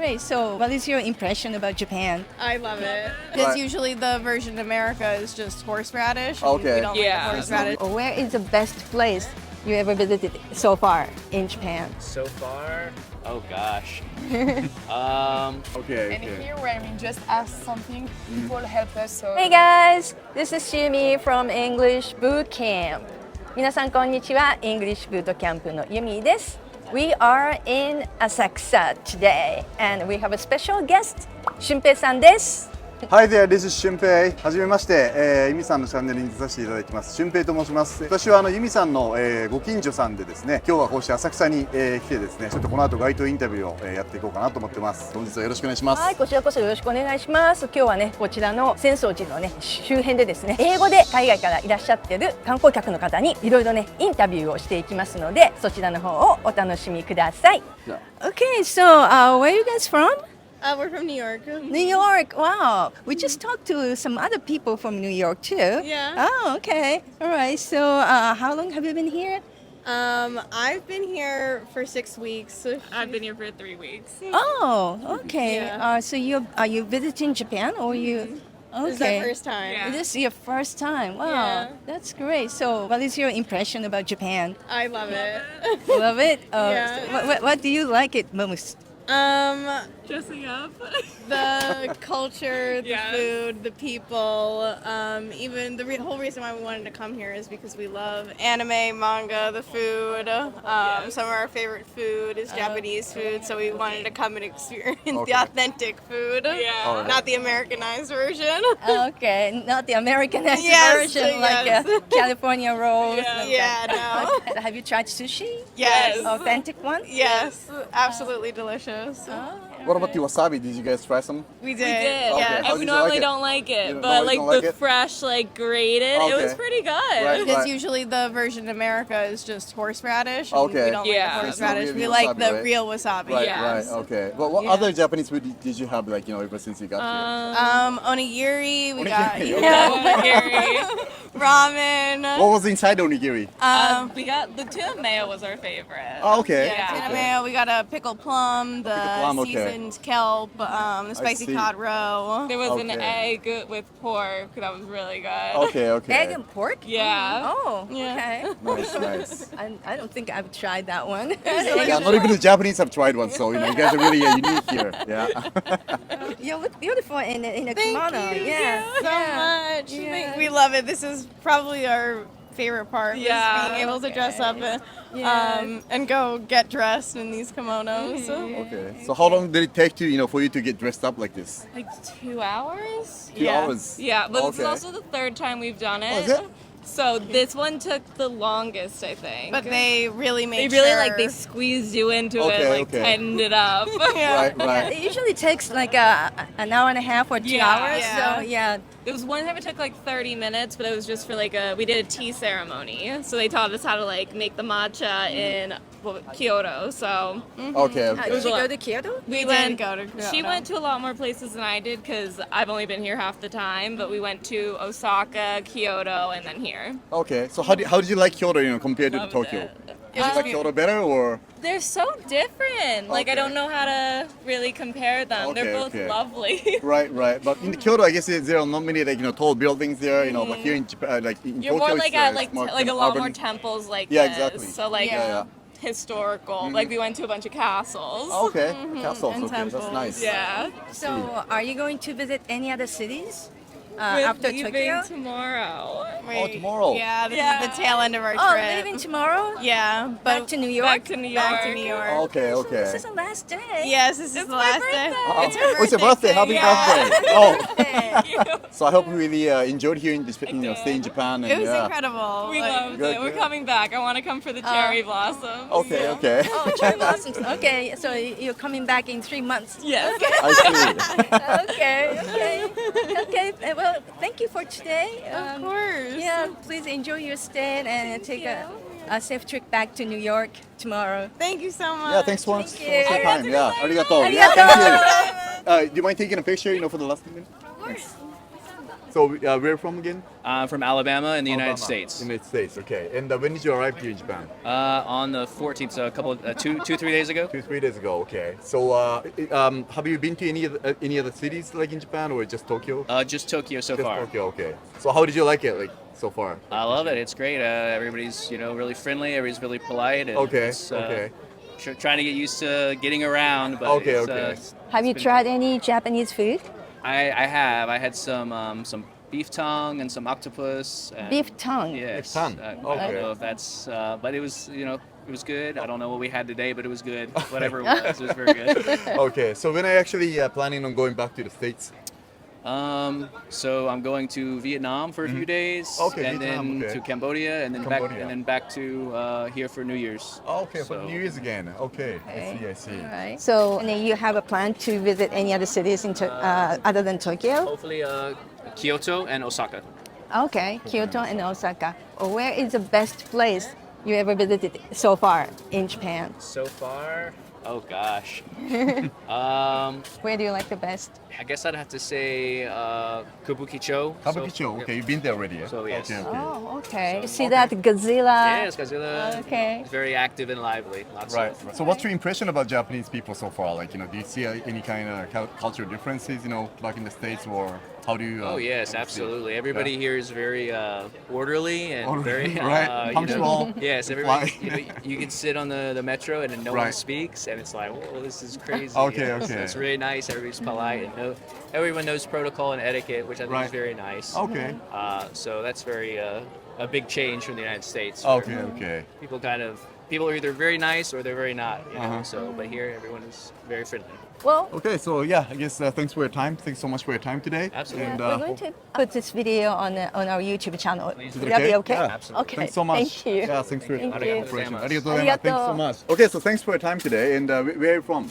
great. So, what is your impression about Japan? I love it. Because usually the version in America is just horseradish. And Okay. we don't like the horseradish. Where is the best place you ever visited so far in Japan? So far, oh gosh. Okay. And here when we just ask something, people help us. So Hey guys, this is Yumi from English Boot Camp. 皆さんこんにちは。English Boot Camp のYumiです。We are in Asakusa today, and we have a special guest, 俊平さんです。Hi there, this is 俊平。はじめまして、ユミさんのチャンネルに出させていただきます。俊平と申します。私はユミさんの、ご近所さんでですね、今日はこうして浅草に、来てですね、ちょっとこの後街頭インタビューを、やっていこうかなと思ってます。本日はよろしくお願いします。はい、こちらこそよろしくお願いします。今日はね、こちらの浅草寺のね、周辺でですね、英語で海外からいらっしゃってる観光客の方にいろいろね、インタビューをしていきますので、そちらの方をお楽しみください。Okay, so where are you guys from? we're from New York. New York. Wow. We just talked to some other people from New York too. Yeah. Oh, okay. All right. So, how long have you been here? I've been here for 6 weeks. I've been here for 3 weeks. Oh, okay. Yeah. So are you visiting Japan or you? Okay. This is our first time. Yeah. This is your first time. Wow, Yeah. that's great. So, what is your impression about Japan? I love it. Love it. Yeah. So what do you like it most? Dressing up. The culture, the Yes. food, the people, even the whole reason why we wanted to come here is because we love anime, manga, the food. Some of our favorite food is Japanese food, so we wanted to come and experience the authentic food, Yeah. not the Americanized version. Okay, not the Americanized Yes, version like yes. California rolls. Yeah. and Yeah, no. that. Have you tried sushi? Yes. Authentic one? Yes, absolutely delicious. What about the wasabi? Did you guys try some? We did. We did. Okay. Yes. How And we did you normally like it? don't like You it, don't but normally like don't the like it? fresh, like grated, it was Okay. pretty good. Right. Because usually the version in America is just horseradish. And Okay. we don't Yeah. like It's the not horseradish. really We like wasabi, the right? real wasabi. Right, Yes. right, okay. But what other Japanese food did you have, like, ever since you got here? Onigiri, we got Onigiri, Onigiri. ramen. What was inside the onigiri? We got the tuna mayo was our favorite. Oh, okay. Yeah. Tuna mayo, we got a pickled plum, the plum, okay. seasoned kelp, the spicy see. cod roe. There was an Okay. egg with pork that was really good. Okay, okay. Egg and pork? Yeah. Oh, Yeah. okay. Nice, nice. I don't think I've tried that one. Yeah, not even the Japanese have tried one, so you guys are really unique here. Yeah. You look beautiful in a Thank kimono. you Yeah, so much. Yeah. We love it. This is probably our favorite part. is Yeah. being able to dress up Yeah. and go get dressed in these kimonos. Okay. So how long did it take to, for you to get dressed up like this? Like 2 hours? 2 Yeah. hours. Yeah, but this is Okay. also the third time we've done it. Oh, is it? So this one took the longest, I think. But they really make They really sure. they squeezed you into Okay, it, like okay. tightened it up. Yeah. Right, right. It usually takes like an hour and a half or 2 Yeah. hours. Yeah. So yeah. There was one time it took like 30 minutes, but it was just for like we did a tea ceremony. So they taught us how to like make the matcha in Kyoto. So Okay, Did okay. you go to Kyoto? we did went. go to Kyoto. She went to a lot more places than I did because I've only been here half the time. But we went to Osaka, Kyoto, and then here. Okay. So how did you like Kyoto, compared to Loved Tokyo? it. Did you like Kyoto better or? They're so different. Like I Okay. don't know how to really compare them. They're Okay, both okay. lovely. Right, right. But in Kyoto, I guess there are not many tall buildings there, But here in Japan, like in You're Tokyo, more like it's, at it's like more like a kind of lot urban. more temples like Yeah, this. exactly. So like Yeah. historical. Like we went to a bunch of castles. Okay, castles. And Okay, that's temples. nice. Yeah. So are you going to visit any other cities We're after leaving Tokyo? tomorrow. Oh, tomorrow. Yeah, this Yeah. is the tail end of our Oh, trip. leaving tomorrow? Yeah, but Back to New York? Back to New York. Back to New York. Okay, This okay. is the last day. Yes, this is It's the my last day. birthday. It's her Oh, it's your birthday. Happy Yeah. birthday. Oh, Thank you. so I hope you really enjoyed here in this, stay in Japan. And, It was yeah. incredible. We Like, loved Good, it. We're good. coming back. I want to come for the cherry blossoms. Okay, okay. Oh, cherry blossoms. Okay, so you're coming back in 3 months. Yes. I see. Okay. Well, thank you for today. Of course. Yeah, please enjoy your stay and take a safe trip back to New York tomorrow. Thank you so much. Yeah, thanks for Thank for your you. time. Yeah, arigato. Arigato. Yeah, thank you. Do you mind taking a picture, for the last minute? Of course. So where from again? I'm from Alabama in the United States. United States, okay. And when did you arrive here in Japan? On the 14th, so a couple, 3 days ago. 2-3 days ago, okay. So have you been to any other cities like in Japan or just Tokyo? Just Tokyo so Just far. Tokyo, okay. So how did you like it, like so far? I love it. It's great. Everybody's, really friendly. Everybody's really polite. And Okay, it's, okay. Trying to get used to getting around, but Okay, it's, okay. Have you tried any Japanese food? I have. I had some beef tongue and some octopus. And, Beef tongue. Yes. Beef tongue. I Okay. don't know if that's, but it was, it was good. I don't know what we had today, but it was good. Whatever it was very good. Okay, so when are you actually planning on going back to the States? So I'm going to Vietnam for a few days, Okay, and Vietnam, then okay. to Cambodia, and then Cambodia. back to here for New Year's. Okay, for So- New Year's again. Okay, Okay. I see. Right. So, and then you have a plan to visit any other cities other than Tokyo? Hopefully, Kyoto and Osaka. Okay, Kyoto and Osaka. Where is the best place you ever visited so far in Japan? So far, oh gosh. Where do you like the best? I guess I'd have to say Kabukicho. Kabukicho, okay, you've been there already. Yeah? So, yes. Okay, okay. Oh, okay. You see that Godzilla? Yes, Godzilla. Okay. It's very active and lively. Lots Right. of. So what's your impression about Japanese people so far? Like, do you see any kind of cultural differences, back in the States, or how do you? Oh yes, how do you see it? absolutely. Everybody Yeah. here is very orderly and Orderly, very right. Punctual. Yes, everybody. Fly. You can sit on the metro and then no one Right. speaks, and it's like, whoa, this is crazy. Okay, So okay. it's really nice. Everybody's polite and everyone knows protocol and etiquette, which I think Right. is very nice. Okay. So that's very a big change from the United States. where Okay, okay. People are either very nice or they're very not. Uh-huh. So, but here everyone is very friendly. Well, Okay, so yeah, I guess thanks for your time. Thanks so much for your time today. Absolutely. And, we're going to put this video on our YouTube channel. Please Would do. that be okay? Yeah. Absolutely. Okay. Thanks so much. Thank you. Yeah, thanks for your Thank you. cooperation. Arigatou Arigatou. Thanks so Arigatou. much. Okay, so thanks for your time today. And where are you from?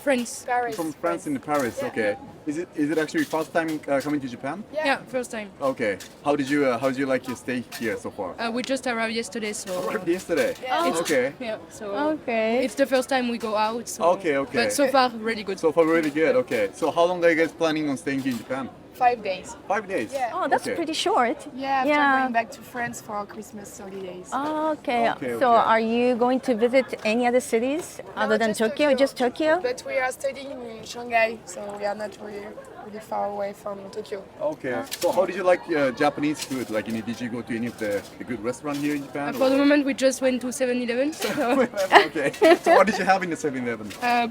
France. Paris. From France in Paris. Okay. Is it actually your first time coming to Japan? Yeah, first time. Okay. How did you like your stay here so far? We just arrived yesterday, so Yesterday. Okay. yeah. So Okay. it's the first time we go out. So, Okay, okay. But so far, really good. So far, really good. Okay. So how long are you guys planning on staying here in Japan? 5 days. 5 days. Yeah. Oh, that's Okay. pretty short. Yeah, after Yeah. going back to France for our Christmas holidays. Okay. Okay, So okay. are you going to visit any other cities other than just Tokyo? Tokyo. Just Tokyo? But we are studying in Shanghai, so we are not really far away from Tokyo. Okay. So how did you like Japanese food? Like, did you go to any of the good restaurant here in Japan? For the moment, we just went to 7-Eleven. So, Okay. So what did you have in the 7-Eleven?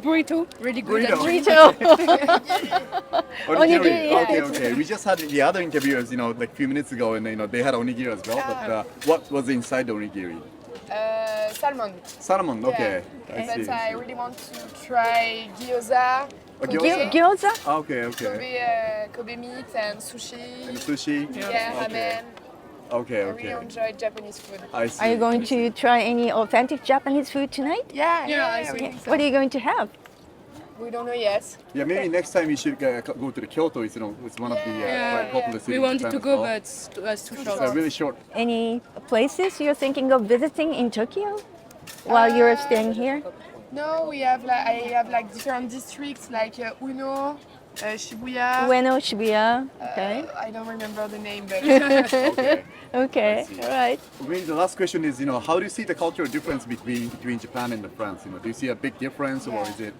burrito, really good. Burrito. actually. Onigiri, yeah. Okay, okay. We just had the other interviewers, like a few minutes ago, and they had onigiri as well. But what was inside the onigiri? Salmon. Salmon. Okay. Yeah. I see. But I really want to try gyoza, Gyoza? Gyoza? Okay, okay. Kobe meat and sushi. And sushi. Yeah, Okay. ramen. Okay, I really okay. enjoy Japanese food. I see. Are you going to try any authentic Japanese food tonight? Yeah, I we see. think so. What are you going to have? We don't know yet. Yeah, maybe next time you should go to the Kyoto. It's one of the quite popular cities. We in wanted Japan to as go, well. but it's too It's short. really short. Any places you're thinking of visiting in Tokyo while you're staying here? No, I have different districts like Uno, Shibuya. Ueno, Shibuya. Okay. I don't remember the name, but Okay. Okay. see. All right. Maybe the last question is, how do you see the cultural difference between Japan and France? Do you see a big difference, or is it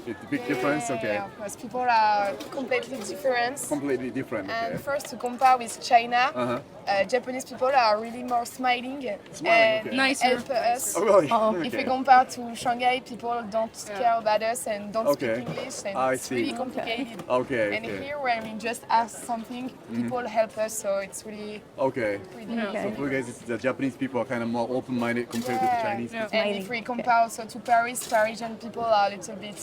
a big difference? Okay. Yeah, because people are completely different. Completely different. Okay. And first, to compare with China, Uh-huh. Japanese people are really more smiling, Smiling, and okay. Nicer. help us. Oh, really? Oh. If we Okay. compare to Shanghai, people don't care about us and don't Okay. speak English, and I it's see. really complicated. Okay. And Okay. here, when we just ask something, people help us, so it's really, Okay. really Okay. So for you guys, the Japanese people are kind of more open-minded compared to the Chinese people. And if we compare also to Paris, Parisian people are a little bit.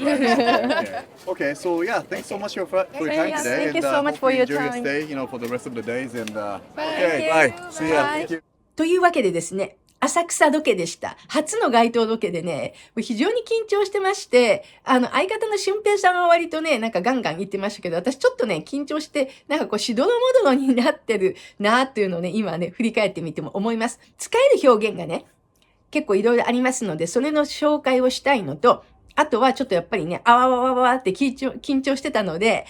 Okay. Okay. So yeah, thanks so much for your time yeah, today. thank you and, so much hope for you your enjoy time. your stay, for the rest of the days. And Thank okay, you. bye. See ya. Bye. Thank you. というわけでですね、浅草ロケでした。初の街頭ロケでね、非常に緊張してまして、相方の俊平さんは割とね、なんかガンガン言ってましたけど、私ちょっとね、緊張して、なんかこう、しどろもどろになってるなっていうのをね、今ね、振り返ってみても思います。使える表現がね、結構いろいろありますので、それの紹介をしたいのと、あとはちょっとやっぱりね、あわわわわって緊張してたので、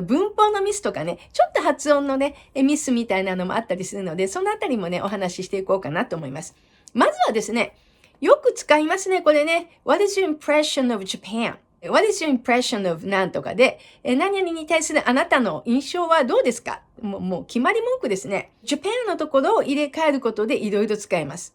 文法のミスとかね、ちょっと発音のね、ミスみたいなのもあったりするので、そのあたりもね、お話ししていこうかなと思います。まずはですね、よく使いますね、これね。What is your impression of Japan?What is your impression of なんとかで、何々に対するあなたの印象はどうですか？もう決まり文句ですね。Japan のところを入れ替えることでいろいろ使えます。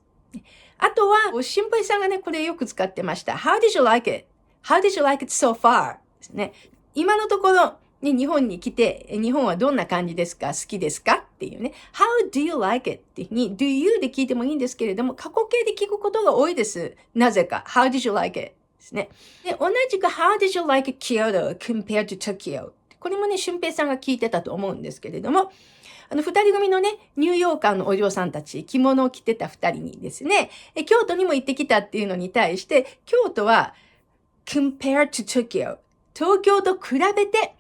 あとは、新平さんがね、これよく使ってました。How did you like it?How did you like it so far? ですね。今のところ、ね、日本に来て、日本はどんな感じですか？好きですか？っていうね。How do you like it? っていうふうに、do you で聞いてもいいんですけれども、過去形で聞くことが多いです。なぜか。How did you like it? ですね。で、同じく How did you like Kyoto compared to Tokyo? これもね、俊平さんが聞いてたと思うんですけれども、二人組のね、ニューヨーカーのお嬢さんたち、着物を着てた二人にですね、京都にも行ってきたっていうのに対して、京都はcompared to Tokyo。東京と比べて、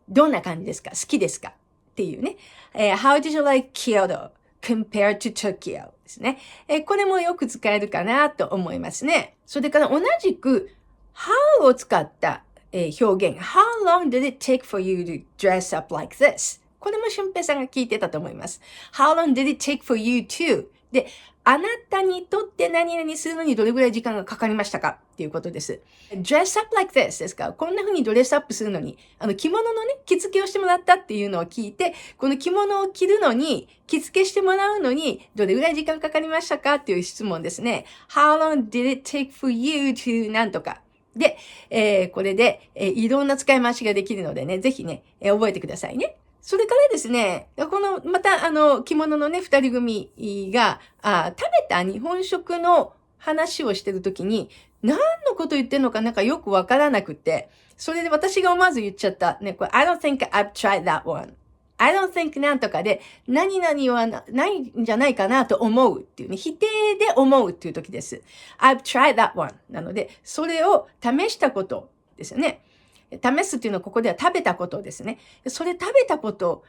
どんな感じですか？好きですか？っていうね。How did you like Kyoto compared to Tokyo? ですね。これもよく使えるかなと思いますね。それから同じく how を使った、表現。How long did it take for you to dress up like this? これも俊平さんが聞いてたと思います。How long did it take for you to? で、あなたにとって何々するのにどれぐらい時間がかかりましたかっていうことです。dress up like this ですか？こんな風にドレスアップするのに、着物のね、着付けをしてもらったっていうのを聞いて、この着物を着るのに、着付けしてもらうのに、どれぐらい時間かかりましたかっていう質問ですね。How long did it take for you to なんとか。で、これで、いろんな使い回しができるのでね、ぜひね、覚えてくださいね。それからですね、この、また、着物のね、二人組が、食べた日本食の話をしてるときに、何のこと言ってんのかなんかよくわからなくて、それで私が思わず言っちゃった。ね、これ、I don't think I've tried that one.I don't think なんとかで、何々はないんじゃないかなと思うっていうね、否定で思うっていうときです。I've tried that one. なので、それを試したことですよね。試すっていうのはここでは食べたことですね。それ食べたこと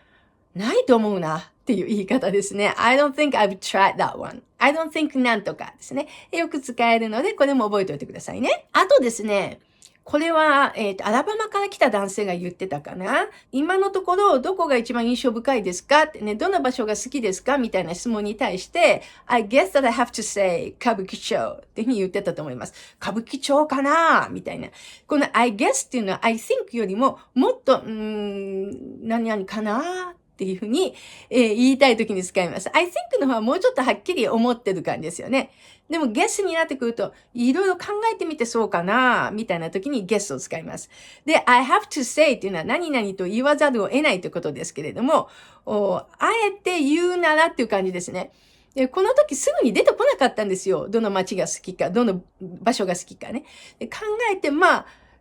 ないと思うなっていう言い方ですね。I don't think I've tried that one.I don't think なんとかですね。よく使えるので、これも覚えておいてくださいね。あとですね、これは、アラバマから来た男性が言ってたかな。今のところ、どこが一番印象深いですかってね、どの場所が好きですかみたいな質問に対して、I guess that I have to say 歌舞伎町っていうふうに言ってたと思います。歌舞伎町かなみたいな。この I guess っていうのは I think よりももっと、何々かなっていうふうに、言いたいときに使います。I think の方はもうちょっとはっきり思ってる感じですよね。でも guess になってくると、いろいろ考えてみてそうかなみたいなときに guess を使います。で、I have to say っていうのは何々と言わざるを得ないということですけれども、あえて言うならっていう感じですね。で、この時すぐに出てこなかったんですよ。どの街が好きか、どの場所が好きかね。で考えて、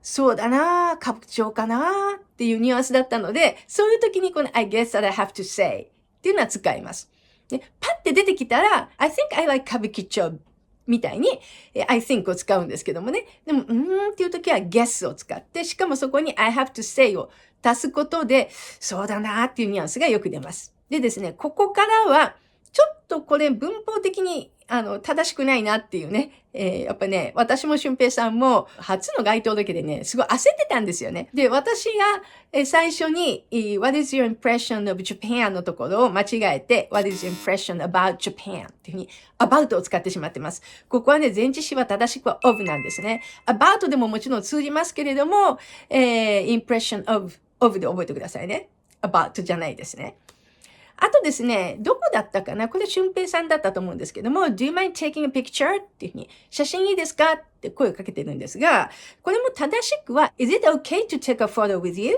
そうだな、歌舞伎町かなっていうニュアンスだったので、そういう時にこの I guess that I have to say っていうのは使います。で、パッて出てきたら、I think I like 歌舞伎町みたいに I think を使うんですけどもね。でも、っていう時は guess を使って、しかもそこに I have to say を足すことで、そうだなっていうニュアンスがよく出ます。でですね、ここからは、ちょっとこれ文法的に正しくないなっていうね。やっぱね、私も俊平さんも初の該当だけでね、すごい焦ってたんですよね。で、私が最初にWhat is your impression of Japan のところを間違えて What is your impression about Japan っていうふうに about を使ってしまってます。ここはね、前置詞は正しくは of なんですね。about でももちろん通じますけれども、impression of で覚えてくださいね。about じゃないですね。あとですね、どこだったかな？これ俊平さんだったと思うんですけども、Do you mind taking a picture? っていうふうに、写真いいですか？って声をかけてるんですが、これも正しくは、Is it okay to take a photo with you?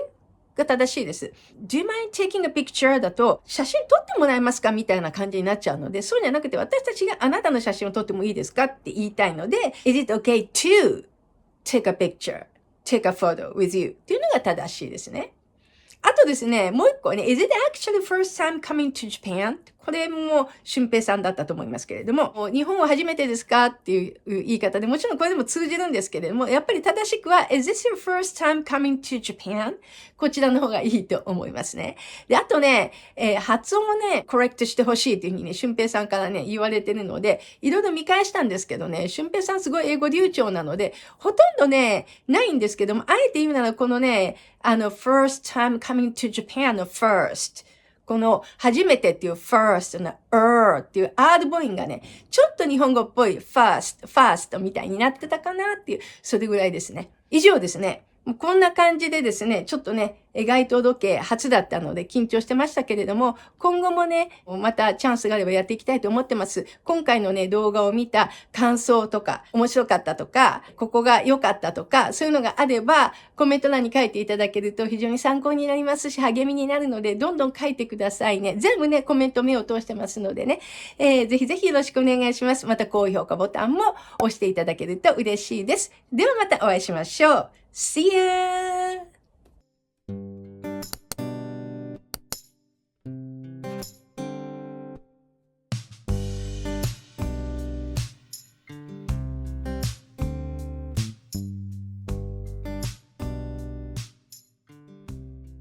が正しいです。Do you mind taking a picture? だと、写真撮ってもらえますか？みたいな感じになっちゃうので、そうじゃなくて、私たちがあなたの写真を撮ってもいいですか？って言いたいので、Is it okay to take a picture? Take a photo with you? っていうのが正しいですね。あとですね、もう一個ね、Is it actually first time coming to Japan? ここれも俊平さんだったと思いますけれども、日本は初めてですかっていう言い方で、もちろんこれでも通じるんですけれども、やっぱり正しくは、Is this your first time coming to Japan? こちらの方がいいと思いますね。で、あとね、発音をね、コレクトしてほしいというふうにね、俊平さんからね、言われてるので、いろいろ見返したんですけどね、俊平さんすごい英語流暢なので、ほとんどね、ないんですけども、あえて言うならこのね、first time coming to Japan の first。この、初めてっていう first の っていう R 母音がね、ちょっと日本語っぽい first みたいになってたかなっていう、それぐらいですね。以上ですね。こんな感じでですね、ちょっとね、街頭時計初だったので緊張してましたけれども、今後もね、またチャンスがあればやっていきたいと思ってます。今回のね、動画を見た感想とか、面白かったとか、ここが良かったとか、そういうのがあれば、コメント欄に書いていただけると非常に参考になりますし、励みになるので、どんどん書いてくださいね。全部ね、コメント目を通してますのでね、ぜひぜひよろしくお願いします。また高評価ボタンも押していただけると嬉しいです。ではまたお会いしましょう。See you!